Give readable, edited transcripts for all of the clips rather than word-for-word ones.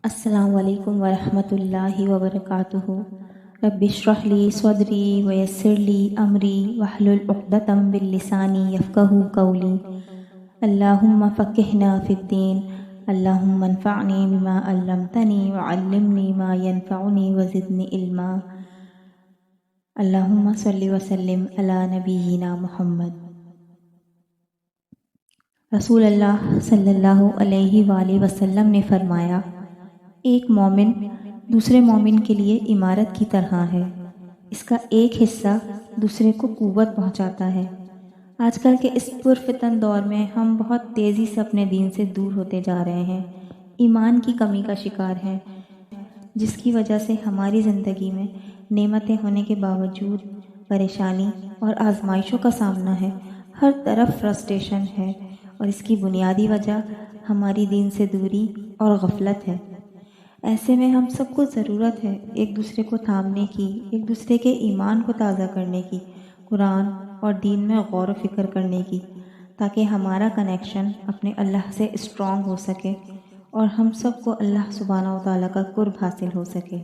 السلام علیکم ورحمۃ اللہ وبرکاتہ۔ رب اشرح لی صدری ویسر لی امری واحلل عقدۃ من لسانی یفقہوا قولی۔ اللہم فقہنا فی الدین، اللہم انفعنی بما علمتنی وعلمنی ما ینفعنی وزدنی علما۔ اللہم صلی وسلم علی نبینا محمد۔ رسول اللہ صلی اللہ علیہ وآلہ وسلم نے فرمایا، ایک مومن دوسرے مومن کے لیے عمارت کی طرح ہے، اس کا ایک حصہ دوسرے کو قوت پہنچاتا ہے۔ آج کل کے اس پرفتن دور میں ہم بہت تیزی سے اپنے دین سے دور ہوتے جا رہے ہیں، ایمان کی کمی کا شکار ہیں، جس کی وجہ سے ہماری زندگی میں نعمتیں ہونے کے باوجود پریشانی اور آزمائشوں کا سامنا ہے، ہر طرف فرسٹریشن ہے، اور اس کی بنیادی وجہ ہماری دین سے دوری اور غفلت ہے۔ ایسے میں ہم سب کو ضرورت ہے ایک دوسرے کو تھامنے کی، ایک دوسرے کے ایمان کو تازہ کرنے کی، قرآن اور دین میں غور و فکر کرنے کی، تاکہ ہمارا کنیکشن اپنے اللہ سے اسٹرانگ ہو سکے اور ہم سب کو اللہ سبحانہ و تعالیٰ کا قرب حاصل ہو سکے۔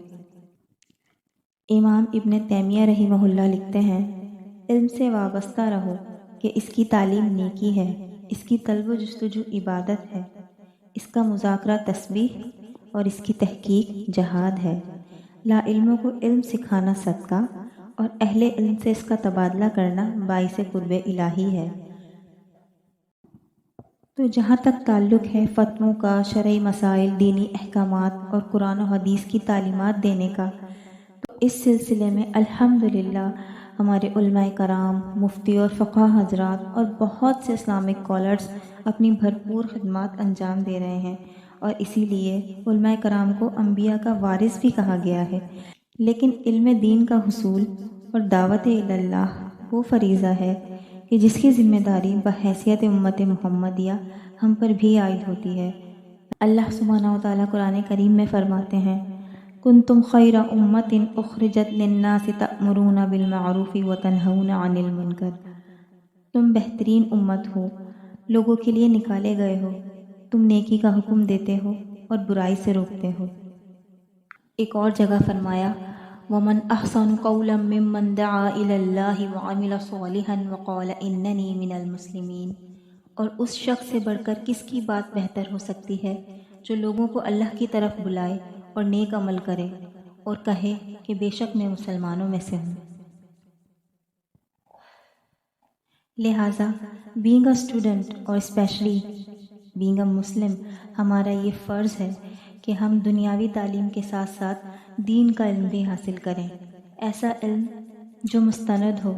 امام ابن تیمیہ رحمہ اللہ لکھتے ہیں، علم سے وابستہ رہو کہ اس کی تعلیم نیکی ہے، اس کی طلب و جستجو عبادت ہے، اس کا مذاکرہ تسبیح اور اس کی تحقیق جہاد ہے۔ لا علموں کو علم سکھانا صدقہ اور اہل علم سے اس کا تبادلہ کرنا باعث قرب الہی ہے۔ تو جہاں تک تعلق ہے فتووں کا، شرعی مسائل، دینی احکامات اور قرآن و حدیث کی تعلیمات دینے کا، تو اس سلسلے میں الحمدللہ ہمارے علماء کرام، مفتی اور فقہ حضرات اور بہت سے اسلامک اسکالرز اپنی بھرپور خدمات انجام دے رہے ہیں، اور اسی لیے علماء کرام کو انبیاء کا وارث بھی کہا گیا ہے۔ لیکن علم دین کا حصول اور دعوت اللہ وہ فریضہ ہے کہ جس کی ذمہ داری بحیثیت امت محمدیہ ہم پر بھی عائد ہوتی ہے۔ اللہ سبحانہ و تعالیٰ قرآن کریم میں فرماتے ہیں، کنتم خیر امت اخرجت للناس تأمرون بالمعروف وتنہون عن المنکر۔ تم بہترین امت ہو، لوگوں کے لیے نکالے گئے ہو، تم نیکی کا حکم دیتے ہو اور برائی سے روکتے ہو۔ ایک اور جگہ فرمایا، وَمَنْ أَحْسَنُ قَوْلًا مِّمَّنْ دَعَا إِلَى اللَّهِ وَعَمِلَ صَالِحًا وَقَالَ إِنَّنِي مِنَ الْمُسْلِمِينَ۔ اور اس شخص سے بڑھ کر کس کی بات بہتر ہو سکتی ہے جو لوگوں کو اللہ کی طرف بلائے اور نیک عمل کرے اور کہے کہ بے شک میں مسلمانوں میں سے ہوں۔ لہٰذا بینگ اے اسٹوڈنٹ اور اسپیشلی بینگ اے مسلم، ہمارا یہ فرض ہے کہ ہم دنیاوی تعلیم کے ساتھ ساتھ دین کا علم بھی حاصل کریں، ایسا علم جو مستند ہو،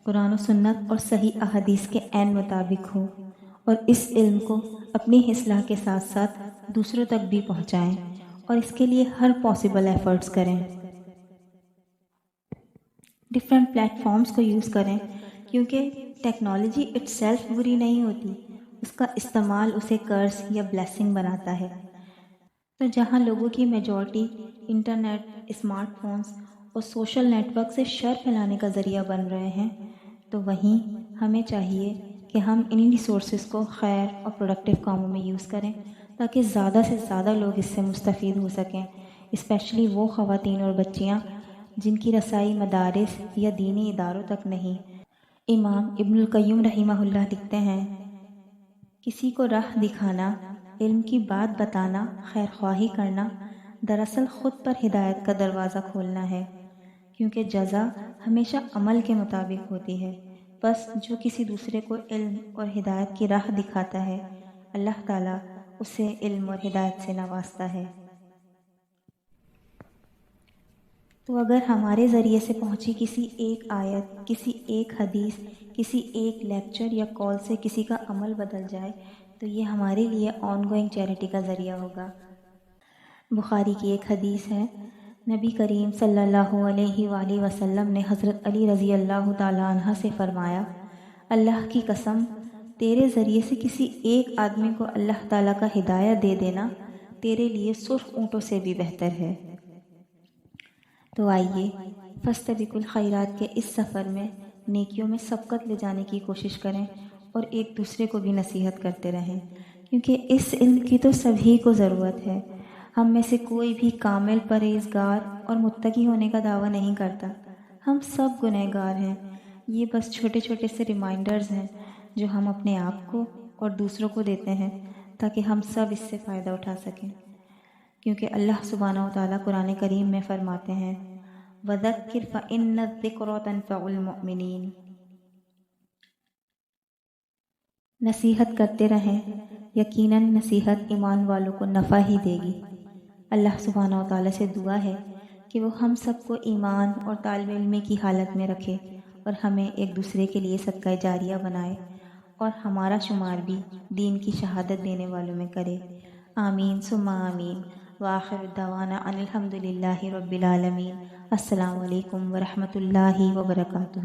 قرآن و سنت اور صحیح احادیث کے عین مطابق ہو، اور اس علم کو اپنی اصلاح کے ساتھ ساتھ دوسروں تک بھی پہنچائیں، اور اس کے لیے ہر پاسبل ایفرٹس کریں۔ ڈفرینٹ پلیٹ فارمز کو یوز کریں، کیونکہ ٹیکنالوجی اٹ سیلف بری نہیں ہوتی، اس کا استعمال اسے کرس یا بلیسنگ بناتا ہے۔ تو جہاں لوگوں کی میجورٹی انٹرنیٹ، اسمارٹ فونز اور سوشل نیٹ ورک سے شر پھیلانے کا ذریعہ بن رہے ہیں، تو وہیں ہمیں چاہیے کہ ہم انہی ریسورسز کو خیر اور پروڈکٹیو کاموں میں یوز کریں، تاکہ زیادہ سے زیادہ لوگ اس سے مستفید ہو سکیں، اسپیشلی وہ خواتین اور بچیاں جن کی رسائی مدارس یا دینی اداروں تک نہیں۔ امام ابن القیم رحمہ اللہ لکھتے ہیں، کسی کو راہ دکھانا، علم کی بات بتانا، خیر خواہی کرنا، دراصل خود پر ہدایت کا دروازہ کھولنا ہے، کیونکہ جزا ہمیشہ عمل کے مطابق ہوتی ہے۔ بس جو کسی دوسرے کو علم اور ہدایت کی راہ دکھاتا ہے، اللہ تعالیٰ اسے علم اور ہدایت سے نوازتا ہے۔ تو اگر ہمارے ذریعے سے پہنچی کسی ایک آیت، کسی ایک حدیث، کسی ایک لیکچر یا کال سے کسی کا عمل بدل جائے، تو یہ ہمارے لیے آن گوئنگ چیریٹی کا ذریعہ ہوگا۔ بخاری کی ایک حدیث ہے، نبی کریم صلی اللہ علیہ وآلہ وسلم نے حضرت علی رضی اللہ تعالیٰ عنہ سے فرمایا، اللہ کی قسم، تیرے ذریعے سے کسی ایک آدمی کو اللہ تعالیٰ کا ہدایت دے دینا تیرے لیے سرخ اونٹوں سے بھی بہتر ہے۔ تو آئیے فاستبقوا الخیرات کے اس سفر میں نیکیوں میں سبقت لے جانے کی کوشش کریں اور ایک دوسرے کو بھی نصیحت کرتے رہیں، کیونکہ اس علم کی تو سبھی کو ضرورت ہے۔ ہم میں سے کوئی بھی کامل پرہیزگار اور متقی ہونے کا دعویٰ نہیں کرتا۔ ہم سب گنہگار ہیں۔ یہ بس چھوٹے چھوٹے سے ریمائنڈرز ہیں جو ہم اپنے آپ کو اور دوسروں کو دیتے ہیں تاکہ ہم سب اس سے فائدہ اٹھا سکیں، کیونکہ اللہ سبحانہ و تعالیٰ قرآن کریم میں فرماتے ہیں وَذَكِّرْ فَإِنَّ الذِّكْرَىٰ تَنفَعُ الْمُؤْمِنِينَ۔ نصیحت کرتے رہیں، یقیناً نصیحت ایمان والوں کو نفع ہی دے گی۔ اللہ سبحانہ و تعالیٰ سے دعا ہے کہ وہ ہم سب کو ایمان اور طالب علمی کی حالت میں رکھے اور ہمیں ایک دوسرے کے لیے صدقہ جاریہ بنائے اور ہمارا شمار بھی دین کی شہادت دینے والوں میں کرے۔ آمین ثم آمین۔ وآخر دعوانا ان الحمد للہ رب العالمین۔ السلام علیکم ورحمۃ اللہ وبرکاتہ۔